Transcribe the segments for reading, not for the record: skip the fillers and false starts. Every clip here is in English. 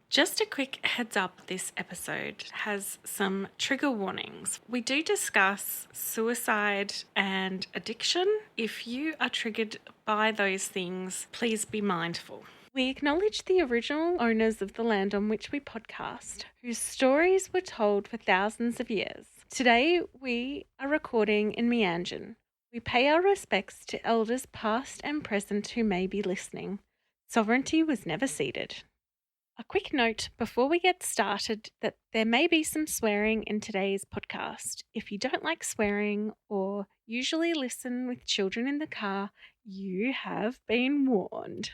Just a quick heads up, this episode has some trigger warnings. We do discuss suicide and addiction. If you are triggered by those things, please be mindful. We acknowledge the original owners of the land on which we podcast, whose stories were told for thousands of years. Today, we are recording in MYnd. We pay our respects to elders past and present who may be listening. Sovereignty was never ceded. A quick note before we get started that there may be some swearing in today's podcast. If you don't like swearing or usually listen with children in the car, you have been warned.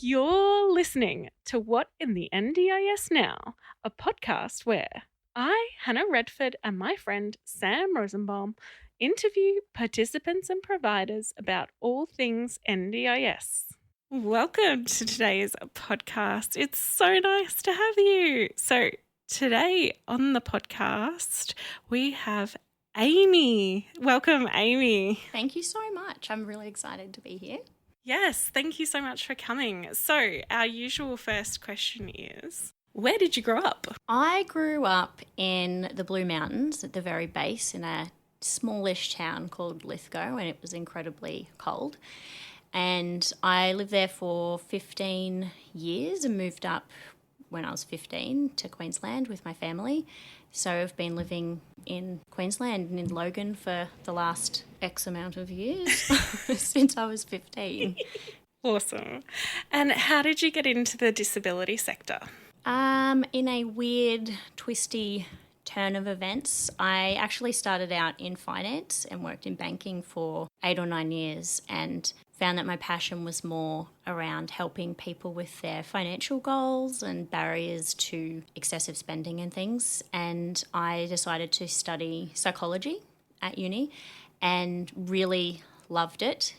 You're listening to What in the NDIS Now, a podcast where I, Hannah Redford, and my friend Sam Rosenbaum interview participants and providers about all things NDIS. Welcome to today's podcast. It's so nice to have you. So today on the podcast, we have Amy. Welcome, Amy. Thank you so much. I'm really excited to be here. Yes, thank you so much for coming. So our usual first question is, where did you grow up? I grew up in the Blue Mountains at the very base in a smallish town called Lithgow, and it was incredibly cold. And I lived there for 15 years and moved up when I was 15 to Queensland with my family. So I've been living in Queensland and in Logan for the last X amount of years since I was 15. Awesome. And how did you get into the disability sector? In a weird, twisty turn of events, I actually started out in finance and worked in banking for 8 or 9 years and found that my passion was more around helping people with their financial goals and barriers to excessive spending and things. And I decided to study psychology at uni and really loved it.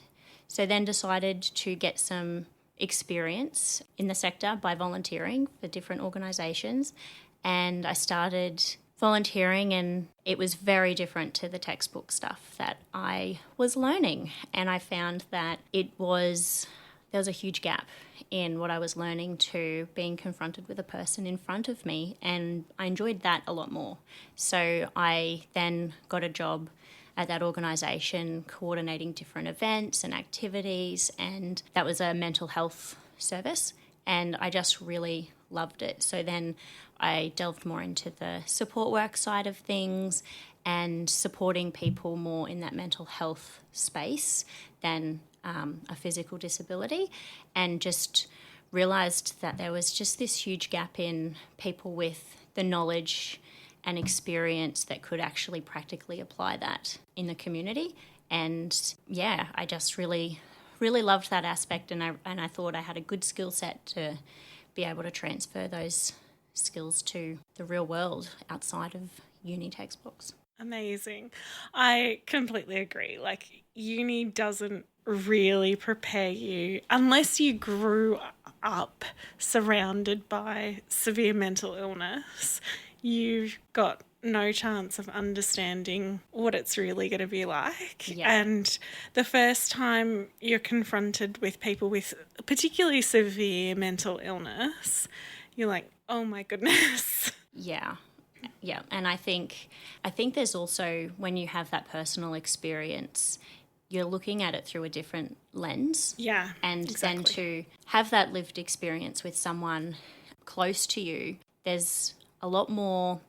So then decided to get some experience in the sector by volunteering for different organisations. And I started volunteering, and it was very different to the textbook stuff that I was learning. And I found that there was a huge gap in what I was learning to being confronted with a person in front of me, and I enjoyed that a lot more. So I then got a job at that organisation coordinating different events and activities, and that was a mental health service, and I just really loved it. So then I delved more into the support work side of things and supporting people more in that mental health space than a physical disability, and just realised that there was just this huge gap in people with the knowledge and experience that could actually practically apply that in the community. And yeah, I just really loved that aspect, and I thought I had a good skill set to be able to transfer those skills to the real world outside of uni textbooks. Amazing. I completely agree. Like, uni doesn't really prepare you unless you grew up surrounded by severe mental illness. You've got no chance of understanding what it's really going to be like. Yeah. And the first time you're confronted with people with particularly severe mental illness, you're like, oh my goodness. Yeah. And I think there's also, when you have that personal experience, you're looking at it through a different lens. Yeah, and exactly. Then to have that lived experience with someone close to you, there's a lot more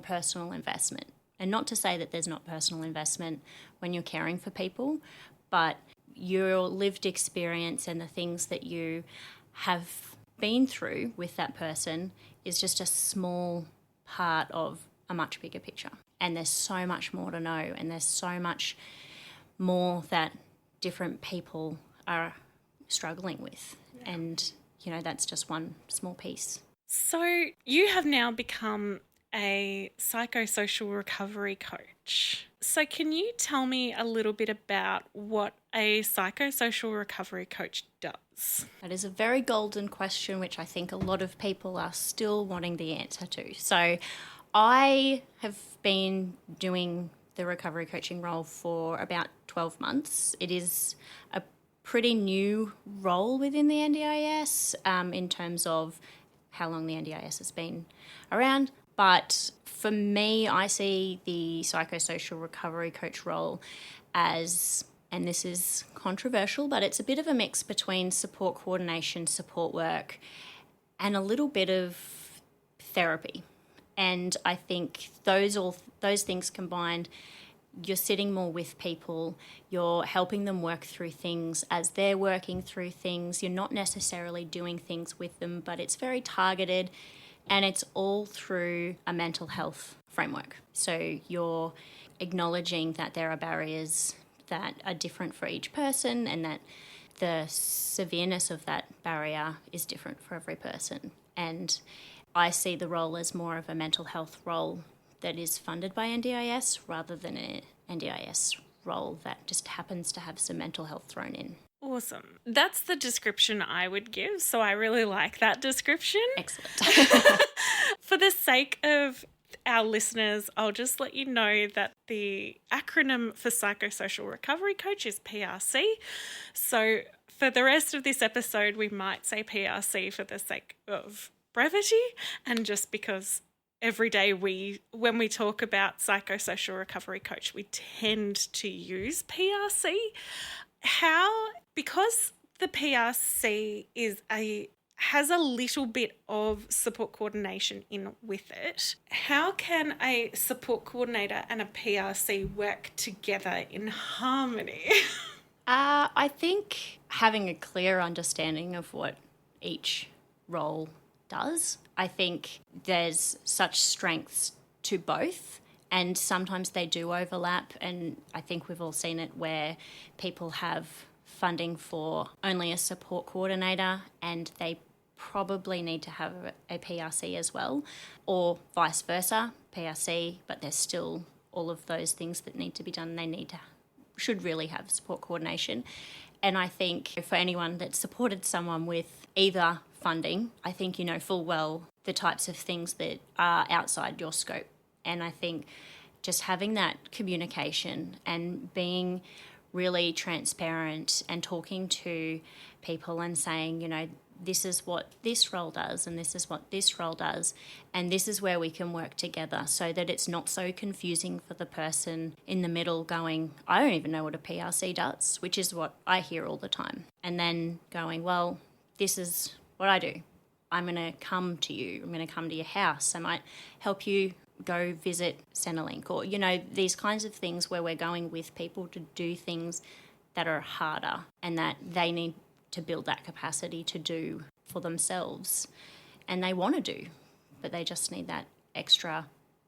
personal investment. And not to say that there's not personal investment when you're caring for people, but your lived experience and the things that you have been through with that person is just a small part of a much bigger picture. And there's so much more to know, and there's so much more that different people are struggling with. Yeah. And, that's just one small piece. So you have now become a psychosocial recovery coach. So can you tell me a little bit about what a psychosocial recovery coach does? That is a very golden question, which I think a lot of people are still wanting the answer to. So I have been doing the recovery coaching role for about 12 months. It is a pretty new role within the NDIS in terms of how long the NDIS has been around. But for me, I see the psychosocial recovery coach role as, and this is controversial, but it's a bit of a mix between support coordination, support work, and a little bit of therapy. And I think those things combined, you're sitting more with people, you're helping them work through things as they're working through things. You're not necessarily doing things with them, but it's very targeted, and it's all through a mental health framework. So you're acknowledging that there are barriers that are different for each person, and that the severeness of that barrier is different for every person. And I see the role as more of a mental health role that is funded by NDIS rather than an NDIS role that just happens to have some mental health thrown in. Awesome. That's the description I would give, so I really like that description. Excellent. For the sake of our listeners, I'll just let you know that the acronym for Psychosocial Recovery Coach is PRC. So for the rest of this episode, we might say PRC for the sake of brevity, and just because every day when we talk about psychosocial recovery coach, we tend to use PRC. Because the PRC has a little bit of support coordination in with it, how can a support coordinator and a PRC work together in harmony? I think having a clear understanding of what each role does. I think there's such strengths to both, and sometimes they do overlap, and I think we've all seen it where people have funding for only a support coordinator and they probably need to have a PRC as well, or vice versa, PRC, but there's still all of those things that need to be done. They should really have support coordination. And I think for anyone that's supported someone with either funding, I think you know full well the types of things that are outside your scope. And I think just having that communication and being really transparent and talking to people and saying, you know, this is what this role does and this is what this role does, and this is where we can work together, so that it's not so confusing for the person in the middle going, I don't even know what a PRC does, which is what I hear all the time. And then going, well, this is what I do. I'm going to come to you. I'm going to come to your house. I might help you go visit Centrelink, or, you know, these kinds of things where we're going with people to do things that are harder and that they need to build that capacity to do for themselves, and they want to do, but they just need that extra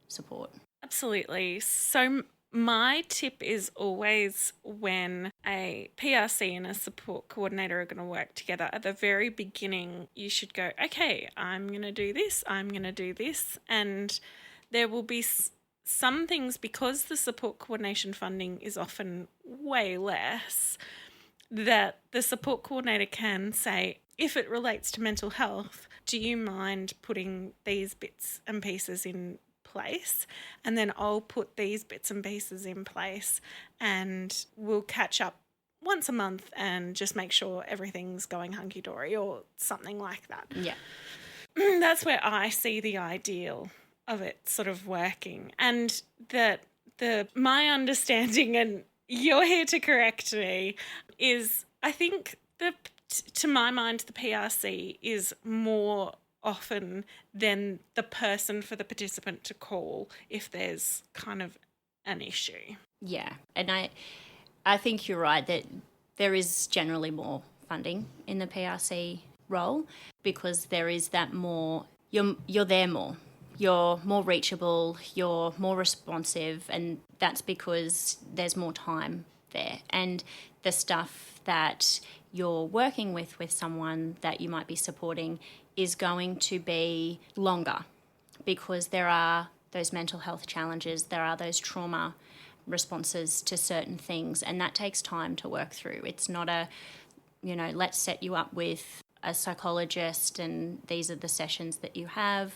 support. Absolutely. So my tip is always, when a PRC and a support coordinator are going to work together, at the very beginning, you should go, okay, I'm going to do this, I'm going to do this, and there will be some things, because the support coordination funding is often way less, that the support coordinator can say, if it relates to mental health, do you mind putting these bits and pieces in place? And then I'll put these bits and pieces in place, and we'll catch up once a month and just make sure everything's going hunky-dory, or something like that. Yeah. That's where I see the ideal of it sort of working. And that my understanding, and you're here to correct me, is I think to my mind, the PRC is more often than the person for the participant to call if there's kind of an issue. Yeah, and I think you're right that there is generally more funding in the PRC role, because there is that more, you're there more. You're more reachable, you're more responsive, and that's because there's more time there. And the stuff that you're working with someone that you might be supporting is going to be longer, because there are those mental health challenges, there are those trauma responses to certain things, and that takes time to work through. It's not a, let's set you up with a psychologist and these are the sessions that you have.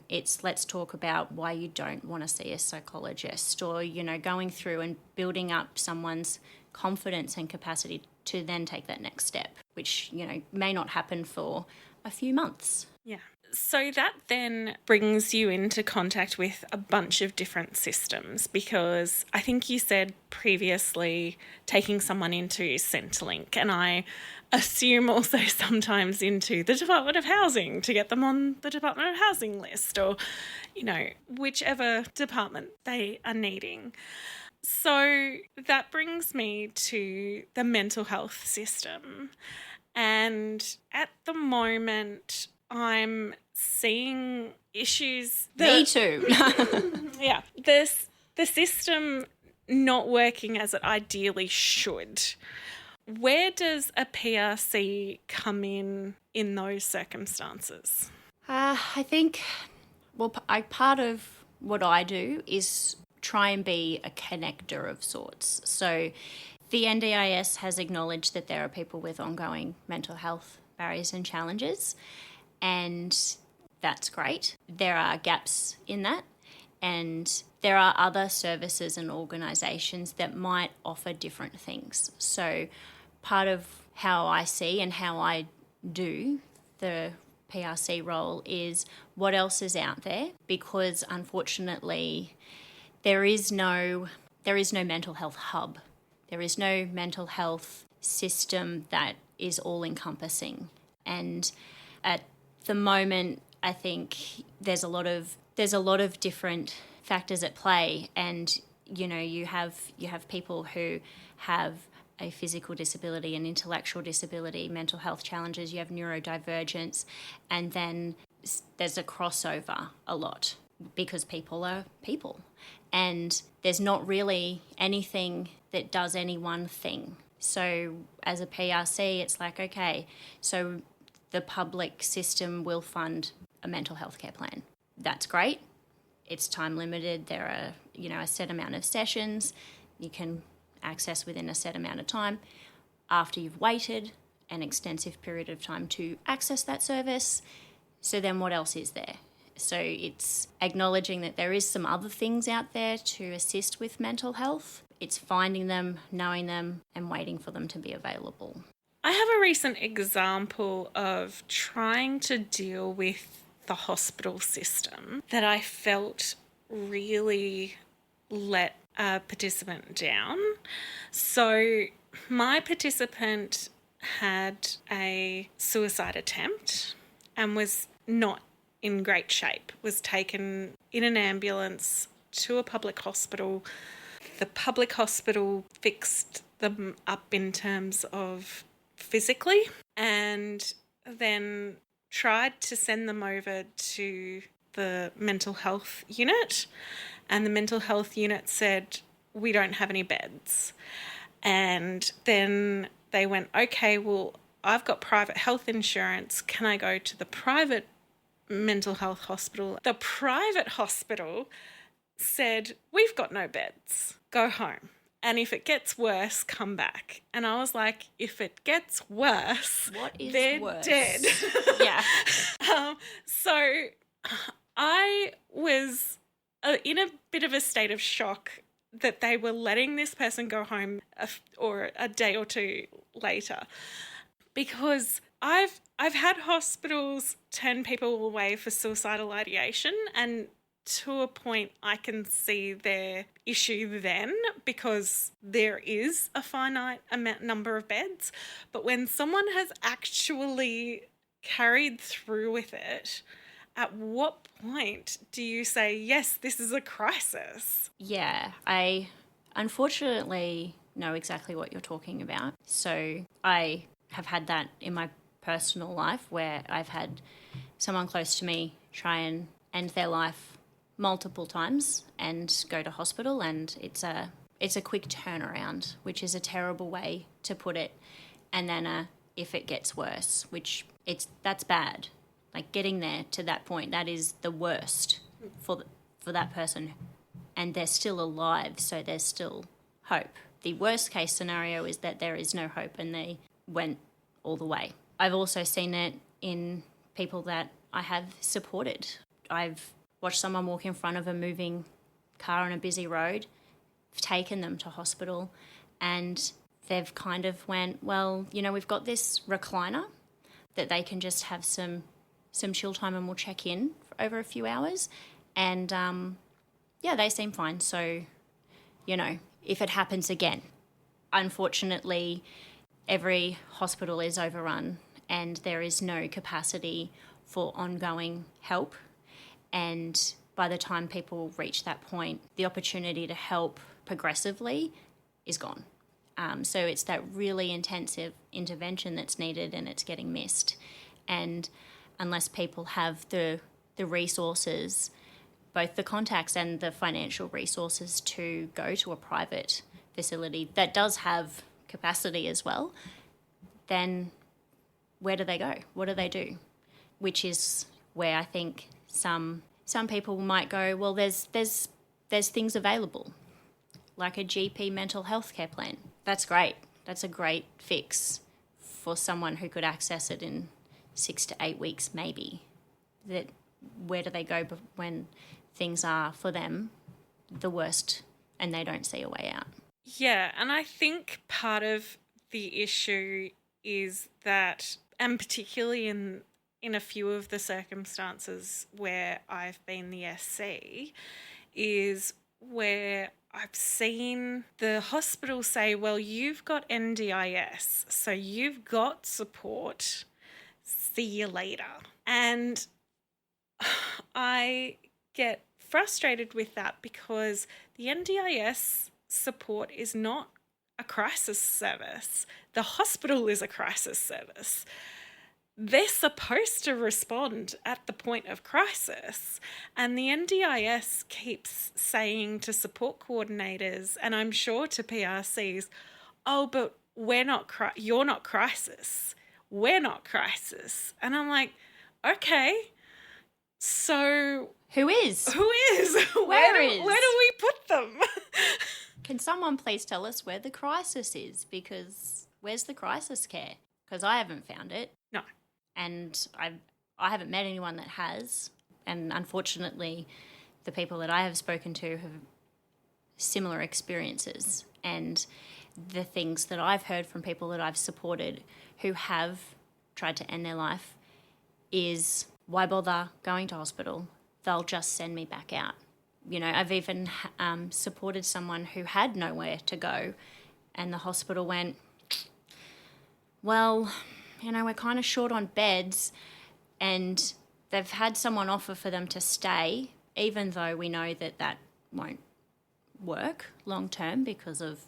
It's let's talk about why you don't want to see a psychologist, or, going through and building up someone's confidence and capacity to then take that next step, which, may not happen for a few months. Yeah. So that then brings you into contact with a bunch of different systems, because I think you said previously taking someone into Centrelink, and I assume also sometimes into the Department of Housing to get them on the Department of Housing list, or, whichever department they are needing. So that brings me to the mental health system. And at the moment, I'm seeing issues Me too. yeah, the system not working as it ideally should. Where does a PRC come in those circumstances? I think, part of what I do is try and be a connector of sorts. So the NDIS has acknowledged that there are people with ongoing mental health barriers and challenges, and that's great. There are gaps in that, and there are other services and organisations that might offer different things. So part of how I see and how I do the PRC role is what else is out there, because unfortunately there is no mental health hub. There is no mental health system that is all-encompassing. And at the moment, I think there's a lot of different factors at play, and you have people who have a physical disability, an intellectual disability, mental health challenges, you have neurodivergence, and then there's a crossover a lot because people are people. And there's not really anything that does any one thing. So as a PRC, it's like, okay, so the public system will fund a mental health care plan. That's great. It's time limited. There are, a set amount of sessions you can access within a set amount of time. After you've waited an extensive period of time to access that service, so then what else is there? So it's acknowledging that there is some other things out there to assist with mental health. It's finding them, knowing them, and waiting for them to be available. I have a recent example of trying to deal with the hospital system that I felt really let a participant down. So my participant had a suicide attempt and was not in great shape, was taken in an ambulance to a public hospital. The public hospital fixed them up in terms of physically, and then tried to send them over to the mental health unit, and the mental health unit said, we don't have any beds. And then they went, okay, well, I've got private health insurance. Can I go to the private mental health hospital? The private hospital said, we've got no beds. Go home. And if it gets worse, come back. And I was like, if it gets worse, they're worse? dead. Yeah. So I was in a bit of a state of shock that they were letting this person go home or a day or two later, because I've had hospitals turn people away for suicidal ideation, and to a point I can see their issue then, because there is a finite number of beds. But when someone has actually carried through with it, at what point do you say, yes, this is a crisis? Yeah, I unfortunately know exactly what you're talking about. So I have had that in my personal life, where I've had someone close to me try and end their life multiple times and go to hospital, and it's a quick turnaround, which is a terrible way to put it. And then if it gets worse, that's bad. Like getting there to that point, that is the worst for that person and they're still alive, so there's still hope. The worst case scenario is that there is no hope and they went all the way. I've also seen it in people that I have supported. I've watched someone walk in front of a moving car on a busy road, taken them to hospital, and they've kind of went, well, we've got this recliner that they can just have some chill time and we'll check in for over a few hours. And, they seem fine. So, if it happens again, unfortunately, every hospital is overrun and there is no capacity for ongoing help. And by the time people reach that point, the opportunity to help progressively is gone. So it's that really intensive intervention that's needed and it's getting missed. And unless people have the resources, both the contacts and the financial resources to go to a private facility that does have capacity as well, then where do they go? What do they do? Which is where I think some people might go, well, there's things available, like a GP mental health care plan. That's great. That's a great fix for someone who could access it in 6 to 8 weeks, maybe. Where do they go when things are, for them, the worst and they don't see a way out? Yeah, and I think part of the issue is that, and particularly in a few of the circumstances where I've been the SC, is where I've seen the hospital say, well, you've got NDIS, so you've got support, see you later. And I get frustrated with that because the NDIS support is not a crisis service. The hospital is a crisis service. They're supposed to respond at the point of crisis. And the NDIS keeps saying to support coordinators, and I'm sure to PRCs, oh, but you're not crisis. We're not crisis. And I'm like, okay, so Who is? Where do we put them? Can someone please tell us where the crisis is? Because where's the crisis care? Because I haven't found it. No. And I haven't met anyone that has. And unfortunately, the people that I have spoken to have similar experiences. And the things that I've heard from people that I've supported who have tried to end their life is, why bother going to hospital? They'll just send me back out. I've even supported someone who had nowhere to go, and the hospital went, well, we're kind of short on beds, and they've had someone offer for them to stay, even though we know that won't work long term because of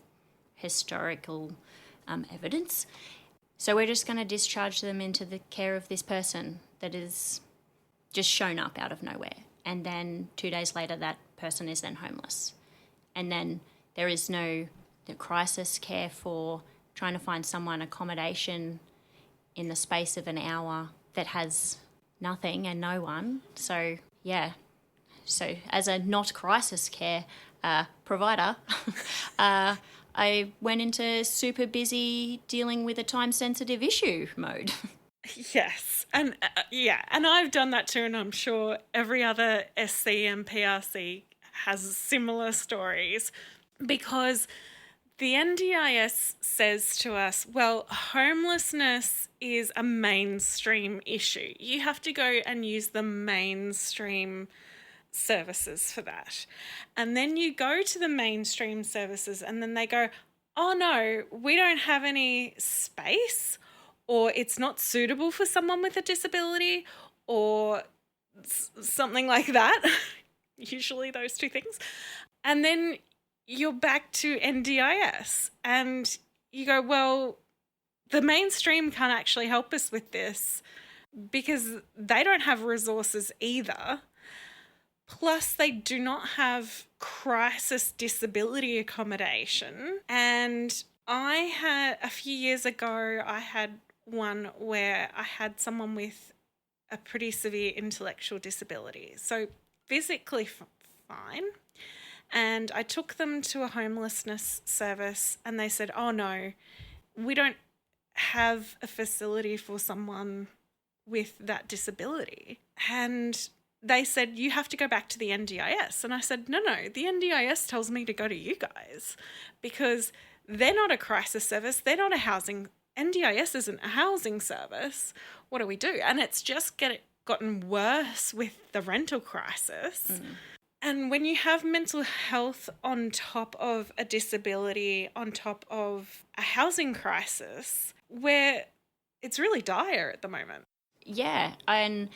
historical evidence. So we're just going to discharge them into the care of this person that is just shown up out of nowhere. And then 2 days later, that person is then homeless. And then there is the crisis care for trying to find someone accommodation in the space of an hour that has nothing and no one. So, yeah. So as a not crisis care provider, I went into super busy dealing with a time-sensitive issue mode. Yes. And and I've done that too, and I'm sure every other SC and PRC has similar stories, because the NDIS says to us, well, homelessness is a mainstream issue. You have to go and use the mainstream services for that. And then you go to the mainstream services and then they go, oh no, we don't have any space, or it's not suitable for someone with a disability, or something like that. Usually those two things. And then you're back to NDIS and you go, well, the mainstream can't actually help us with this because they don't have resources either. Plus, they do not have crisis disability accommodation. And a few years ago, I had one where I had someone with a pretty severe intellectual disability. So physically fine. And I took them to a homelessness service and they said, oh no, we don't have a facility for someone with that disability. And they said, you have to go back to the NDIS. And I said, no, the NDIS tells me to go to you guys because they're not a crisis service. They're not a housing. NDIS isn't a housing service. What do we do? And it's just gotten worse with the rental crisis. And when you have mental health on top of a disability, on top of a housing crisis, where it's really dire at the moment. Yeah, and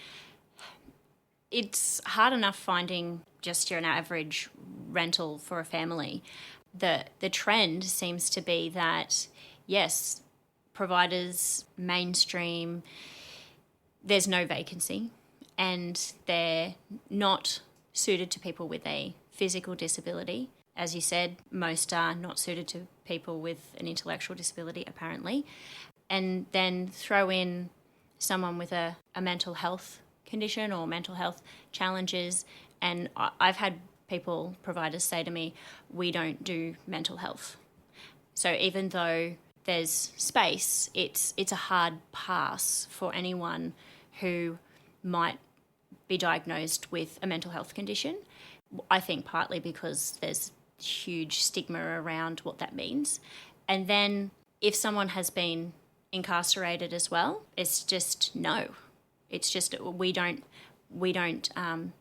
it's hard enough finding just your average rental for a family. The trend seems to be that, yes, providers, mainstream, there's no vacancy and they're not suited to people with a physical disability. As you said, most are not suited to people with an intellectual disability, apparently. And then throw in someone with a mental health condition or mental health challenges. And I've had providers say to me, we don't do mental health. So even though there's space, it's a hard pass for anyone who might be diagnosed with a mental health condition. I think partly because there's huge stigma around what that means. And then if someone has been incarcerated as well, it's just no. It's just we don't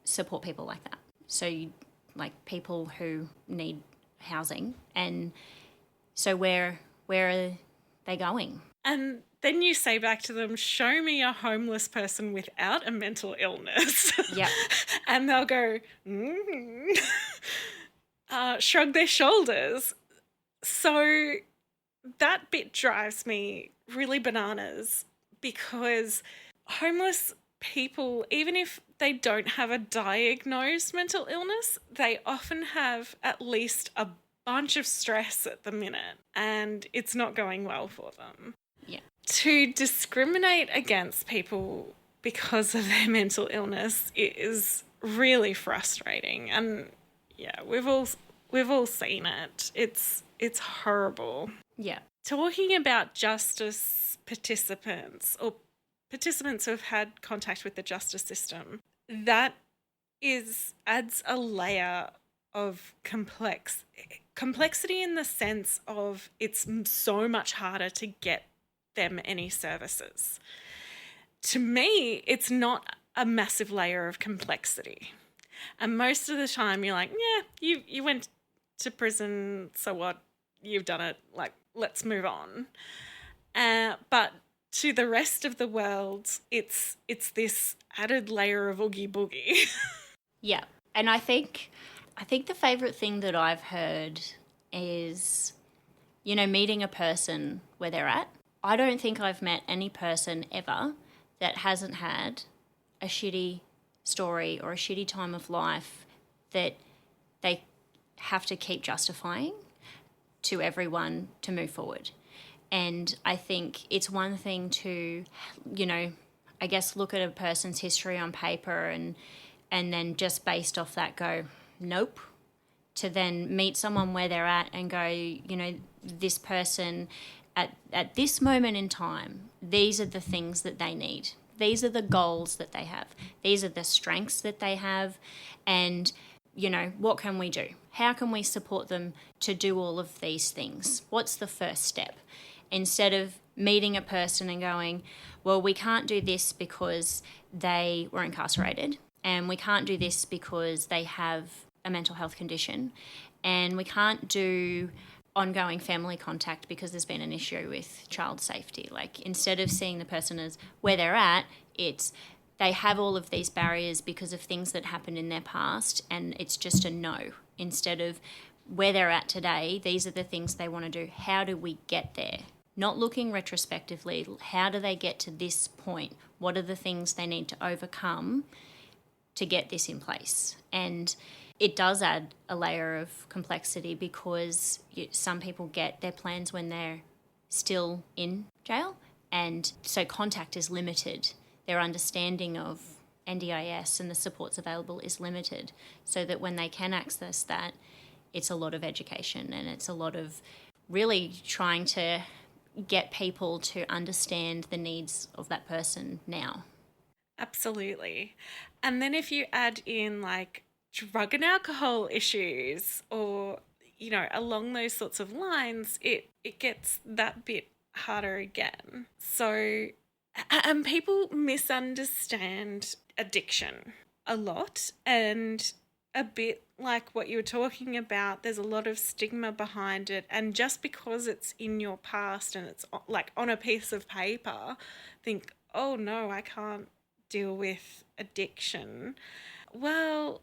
support people like that. So like people who need housing, and so where are they going? And then you say back to them, show me a homeless person without a mental illness. Yeah. And they'll go, shrug their shoulders. So that bit drives me really bananas because homeless people, even if they don't have a diagnosed mental illness, they often have at least a bunch of stress at the minute and it's not going well for them. Yeah. To discriminate against people because of their mental illness is really frustrating. And yeah, we've all seen it. It's horrible. Yeah. Talking about justice participants or participants who have had contact with the justice system, that adds a layer of complexity in the sense of it's so much harder to get them any services. To me, it's not a massive layer of complexity. And most of the time you're like, yeah, you went to prison, so what? You've done it, like, let's move on. But to the rest of the world, it's this added layer of oogie boogie. Yeah. And I think the favourite thing that I've heard is, meeting a person where they're at. I don't think I've met any person ever that hasn't had a shitty story or a shitty time of life that they have to keep justifying to everyone to move forward. And I think it's one thing to, I guess look at a person's history on paper and then just based off that go, nope, to then meet someone where they're at and go, this person at this moment in time, these are the things that they need. These are the goals that they have. These are the strengths that they have. And, what can we do? How can we support them to do all of these things? What's the first step? Instead of meeting a person and going, well, we can't do this because they were incarcerated, and we can't do this because they have a mental health condition, and we can't do ongoing family contact because there's been an issue with child safety. Like, instead of seeing the person as where they're at, it's they have all of these barriers because of things that happened in their past, and it's just a no. Instead of where they're at today, these are the things they want to do. How do we get there? Not looking retrospectively, how do they get to this point? What are the things they need to overcome to get this in place? And it does add a layer of complexity because some people get their plans when they're still in jail, and so contact is limited. Their understanding of NDIS and the supports available is limited, so that when they can access that, it's a lot of education, and it's a lot of really trying to get people to understand the needs of that person now. Absolutely. And then if you add in like drug and alcohol issues or, along those sorts of lines, it gets that bit harder again. So, and people misunderstand addiction a lot, and a bit like what you were talking about, there's a lot of stigma behind it. And just because it's in your past and it's like on a piece of paper, think, oh no, I can't deal with addiction. Well,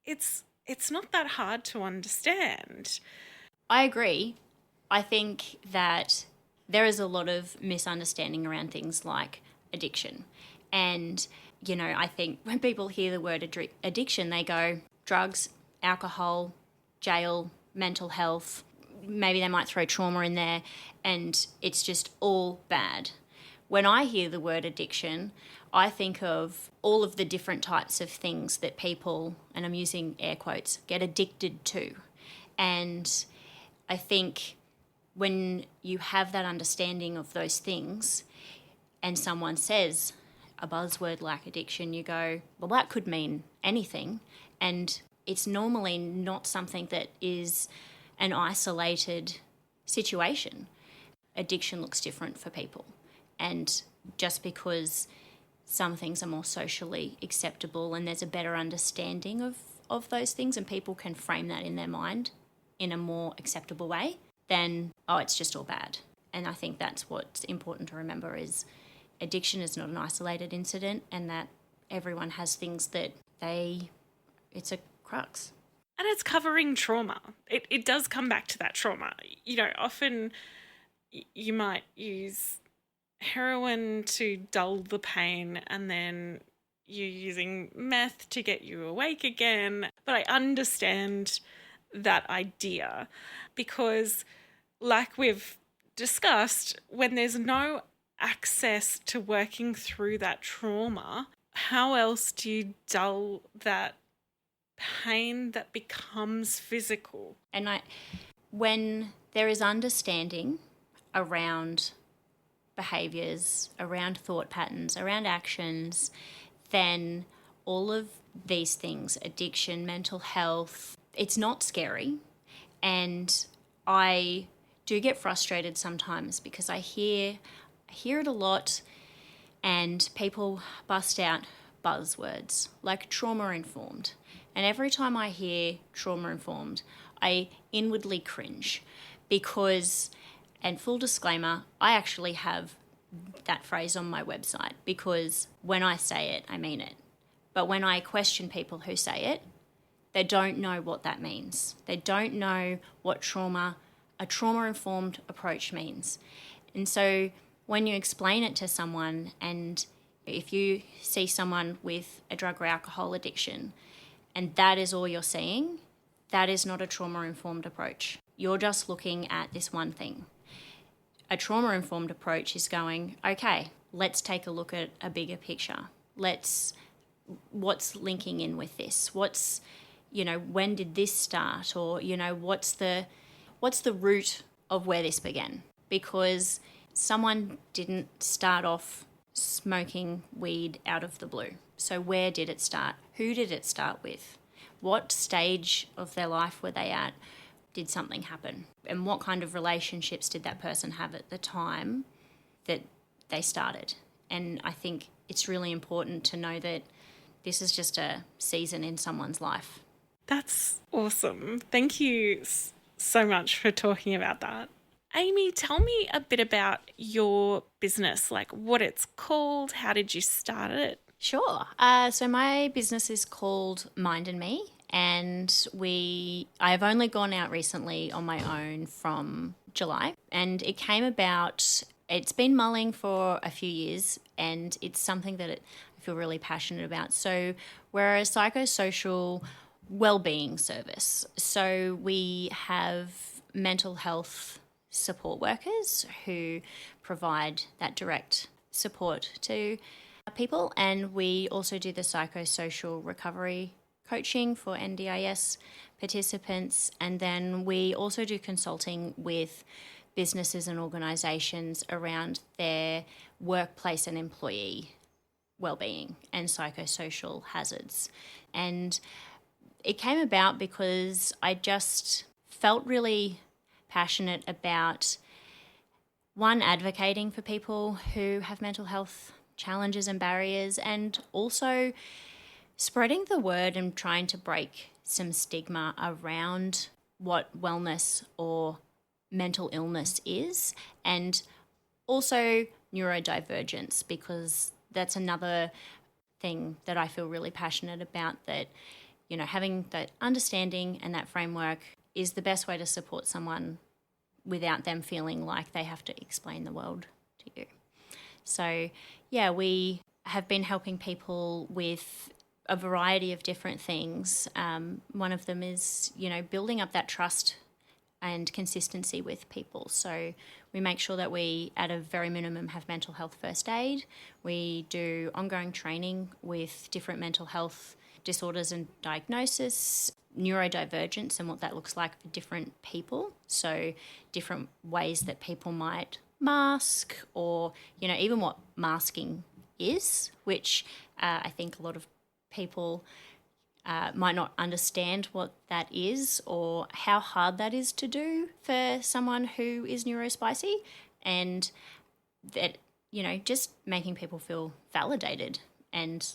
it's not that hard to understand. I agree. I think that there is a lot of misunderstanding around things like addiction. And, I think when people hear the word addiction, they go drugs, alcohol, jail, mental health. Maybe they might throw trauma in there, and it's just all bad. When I hear the word addiction, I think of all of the different types of things that people, and I'm using air quotes, get addicted to. And I think when you have that understanding of those things and someone says a buzzword like addiction, you go, well, that could mean anything. And it's normally not something that is an isolated situation. Addiction looks different for people. And just because some things are more socially acceptable and there's a better understanding of those things and people can frame that in their mind in a more acceptable way, then, it's just all bad. And I think that's what's important to remember is addiction is not an isolated incident, and that everyone has things that it's a crux. And it's covering trauma. It does come back to that trauma. Often you might use heroin to dull the pain and then you're using meth to get you awake again. But I understand that idea because, like we've discussed, when there's no access to working through that trauma, how else do you dull that pain that becomes physical? And when there is understanding around behaviours, around thought patterns, around actions, then all of these things, addiction, mental health, it's not scary. And I do get frustrated sometimes because I hear it a lot and people bust out buzzwords like trauma-informed. And every time I hear trauma-informed, I inwardly cringe because, and full disclaimer, I actually have that phrase on my website because when I say it, I mean it. But when I question people who say it, they don't know what that means. They don't know what a trauma-informed approach means. And so when you explain it to someone, and if you see someone with a drug or alcohol addiction, and that is all you're seeing, that is not a trauma-informed approach. You're just looking at this one thing. A trauma-informed approach is going, okay, let's take a look at a bigger picture. What's linking in with this? When did this start? Or, what's the root of where this began? Because someone didn't start off smoking weed out of the blue. So where did it start? Who did it start with? What stage of their life were they at? Did something happen? And what kind of relationships did that person have at the time that they started? And I think it's really important to know that this is just a season in someone's life. That's awesome. Thank you so much for talking about that. Amy, tell me a bit about your business, like what it's called, how did you start it? Sure. So my business is called MYnd Me, and I've only gone out recently on my own from July, and it came about, it's been mulling for a few years, and it's something that I feel really passionate about. So we're a psychosocial wellbeing service. So we have mental health support workers who provide that direct support to people, and we also do the psychosocial recovery coaching for NDIS participants, and then we also do consulting with businesses and organisations around their workplace and employee wellbeing and psychosocial hazards. And it came about because I just felt really passionate about, one, advocating for people who have mental health challenges and barriers, and also spreading the word and trying to break some stigma around what wellness or mental illness is, and also neurodivergence, because that's another thing that I feel really passionate about, that, you know, having that understanding and that framework is the best way to support someone without them feeling like they have to explain the world to you. So, yeah, we have been helping people with a variety of different things. One of them is, you know, building up that trust and consistency with people. So we make sure that we, at a very minimum, have mental health first aid. We do ongoing training with different mental health disorders and diagnosis, neurodivergence and what that looks like for different people. So different ways that people might mask, or, you know, even what masking is, which I think a lot of people might not understand what that is, or how hard that is to do for someone who is neurospicy, and that, you know, just making people feel validated and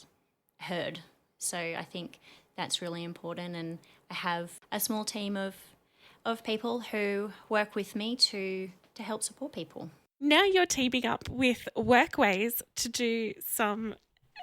heard. So I think that's really important, and I have a small team of people who work with me to help support people. Now you're teaming up with Workways to do some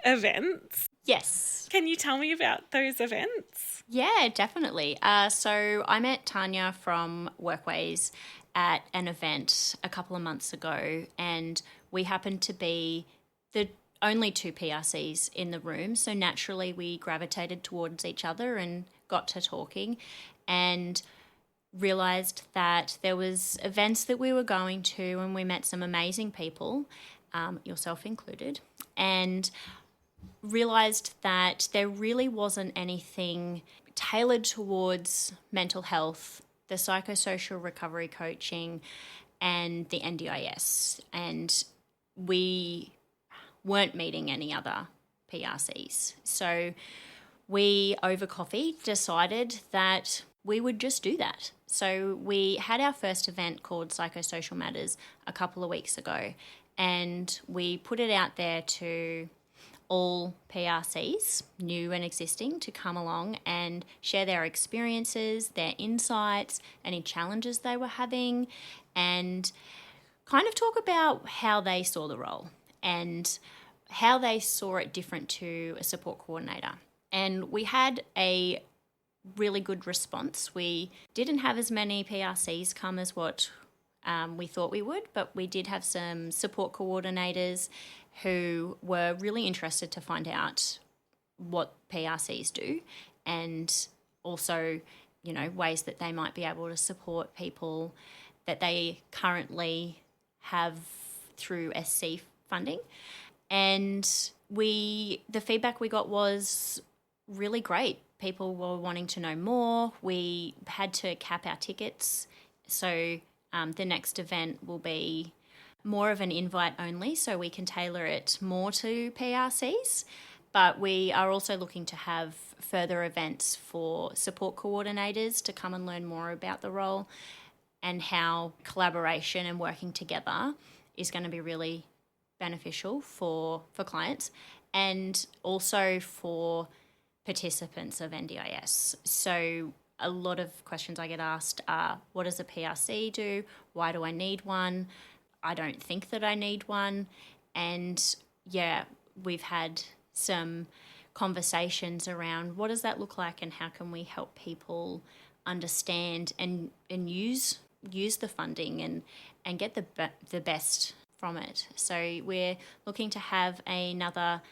events. Yes. Can you tell me about those events? Yeah, definitely. So I met Tanya from Workways at an event a couple of months ago, and we happened to be the only two PRCs in the room. So naturally we gravitated towards each other and got to talking, and realised that there was events that we were going to, and we met some amazing people, yourself included, and realised that there really wasn't anything tailored towards mental health, the Psychosocial Recovery Coaching and the NDIS. And we weren't meeting any other PRCs. So we, over coffee, decided that we would just do that. So we had our first event called Psychosocial Matters a couple of weeks ago, and we put it out there to all PRCs, new and existing, to come along and share their experiences, their insights, any challenges they were having, and kind of talk about how they saw the role and how they saw it different to a support coordinator. And we had a really good response. We didn't have as many PRCs come as what we thought we would, but we did have some support coordinators who were really interested to find out what PRCs do, and also, you know, ways that they might be able to support people that they currently have through SC funding. And the feedback we got was really great. People were wanting to know more. We had to cap our tickets, so the next event will be more of an invite only, so we can tailor it more to PRCs. But we are also looking to have further events for support coordinators to come and learn more about the role and how collaboration and working together is going to be really beneficial for clients and also for participants of NDIS. So a lot of questions I get asked are, what does a PRC do? Why do I need one? I don't think that I need one. And yeah, we've had some conversations around what does that look like and how can we help people understand and use the funding and get the best from it. So we're looking to have another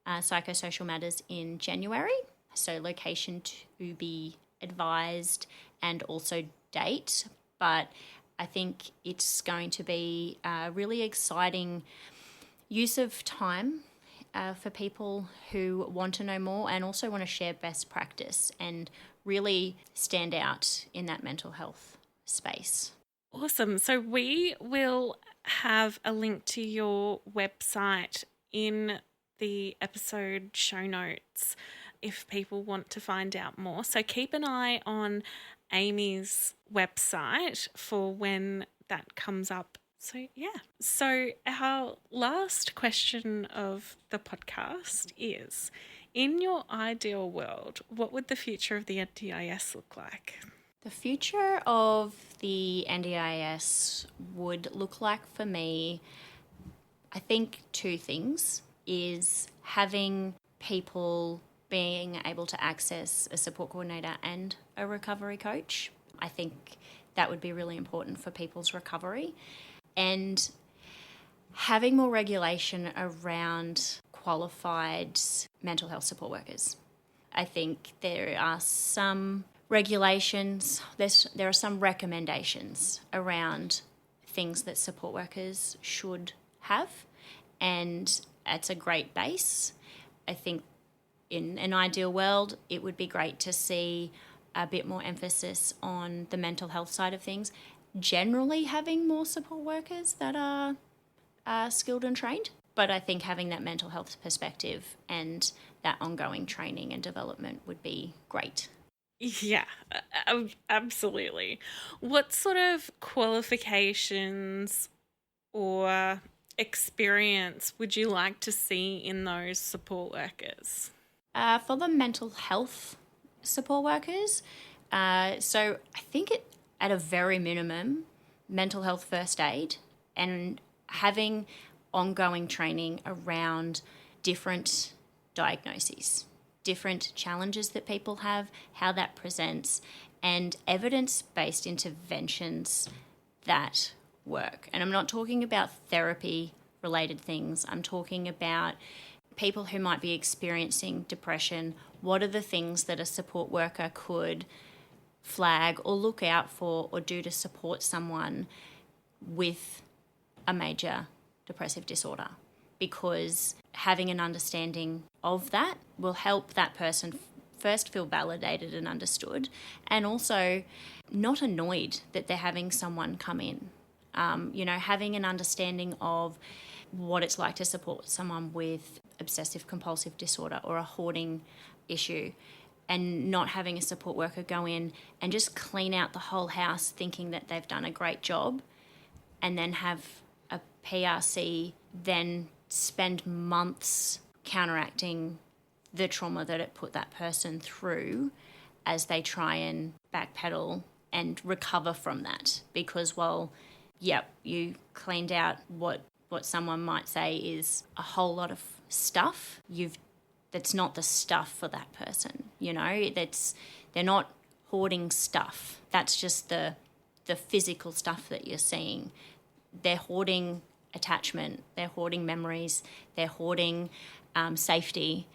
Psychosocial Matters in January. So location to be advised and also date. But I think it's going to be a really exciting use of time for people who want to know more and also want to share best practice and really stand out in that mental health space. Awesome. So we will have a link to your website in the episode show notes if people want to find out more. So keep an eye on Amy's website for when that comes up. So, yeah. So our last question of the podcast is, in your ideal world, what would the future of the NDIS look like? The future of the NDIS would look like for me, I think, two things, is having people being able to access a support coordinator and a recovery coach. I think that would be really important for people's recovery. And having more regulation around qualified mental health support workers. I think there are some regulations, there are some recommendations around things that support workers should have, and it's a great base. I think in an ideal world, it would be great to see a bit more emphasis on the mental health side of things, generally having more support workers that are skilled and trained. But I think having that mental health perspective and that ongoing training and development would be great. Yeah, absolutely. What sort of qualifications or experience would you like to see in those support workers? For the mental health support workers, so I think at a very minimum, mental health first aid and having ongoing training around different diagnoses, different challenges that people have, how that presents, and evidence-based interventions that work. And I'm not talking about therapy-related things. I'm talking about people who might be experiencing depression. What are the things that a support worker could flag or look out for or do to support someone with a major depressive disorder? Because having an understanding of that will help that person first feel validated and understood, and also not annoyed that they're having someone come in. Having an understanding of what it's like to support someone with obsessive compulsive disorder or a hoarding issue, and not having a support worker go in and just clean out the whole house thinking that they've done a great job, and then have a PRC then spend months counteracting the trauma that it put that person through as they try and backpedal and recover from that. Because you cleaned out what someone might say is a whole lot of stuff, that's not the stuff for that person. They're not hoarding stuff. That's just the physical stuff that you're seeing. They're hoarding attachment, they're hoarding memories, they're hoarding safety.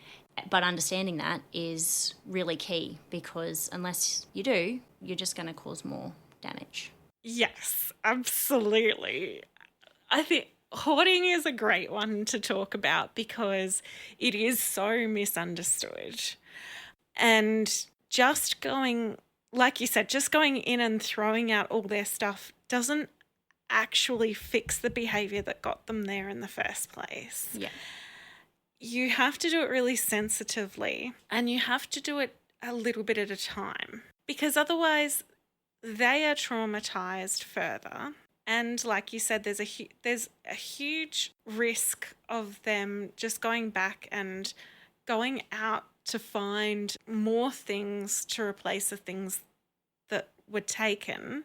But understanding that is really key, because unless you do, you're just going to cause more damage. Yes, absolutely. I think hoarding is a great one to talk about because it is so misunderstood. And just going, like you said, just going in and throwing out all their stuff doesn't actually fix the behavior that got them there in the first place. Yeah. You have to do it really sensitively, and you have to do it a little bit at a time, because otherwise they are traumatized further. And like you said, there's a huge risk of them just going back and going out to find more things to replace the things that were taken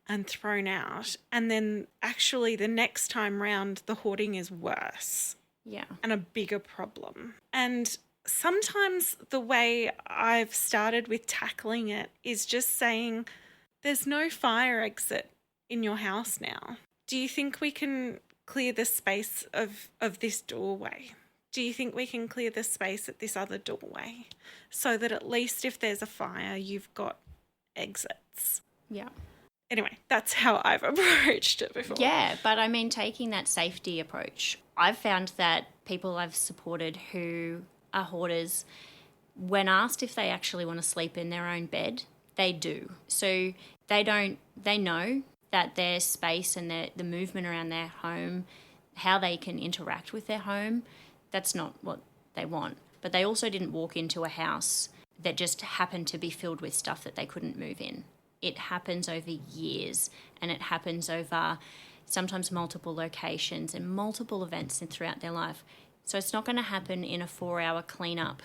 and thrown out. And then actually the next time round, the hoarding is worse. Yeah. And a bigger problem. And sometimes the way I've started with tackling it is just saying, there's no fire exit in your house now. Do you think we can clear the space of this doorway? Do you think we can clear the space at this other doorway so that at least if there's a fire, you've got exits? Yeah. Anyway, that's how I've approached it before. Yeah, but I mean, taking that safety approach, I've found that people I've supported who are hoarders, when asked if they actually want to sleep in their own bed, they do. So they know that their space and the movement around their home, how they can interact with their home, that's not what they want. But they also didn't walk into a house that just happened to be filled with stuff that they couldn't move in. It happens over years, and it happens over sometimes multiple locations and multiple events throughout their life. So it's not going to happen in a 4-hour cleanup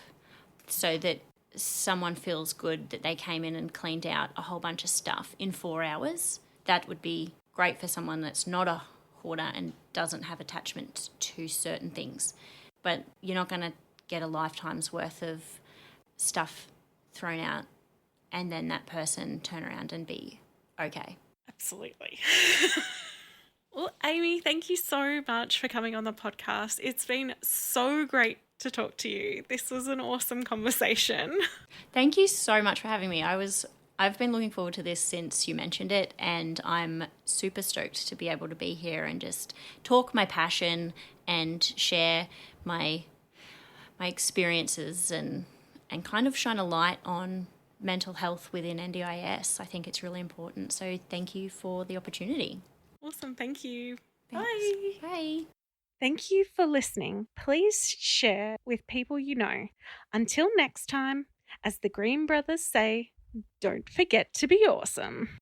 so that someone feels good that they came in and cleaned out a whole bunch of stuff in 4 hours. That would be great for someone that's not a hoarder and doesn't have attachment to certain things. But you're not going to get a lifetime's worth of stuff thrown out and then that person turn around and be okay. Absolutely. Well, Amy, thank you so much for coming on the podcast. It's been so great to talk to you. This was an awesome conversation. Thank you so much for having me. I've been looking forward to this since you mentioned it, and I'm super stoked to be able to be here and just talk my passion and share my experiences and kind of shine a light on mental health within NDIS. I think it's really important. So thank you for the opportunity. Awesome. Thank you. Thanks. Bye. Bye. Thank you for listening. Please share with people you know. Until next time, as the Green Brothers say, don't forget to be awesome.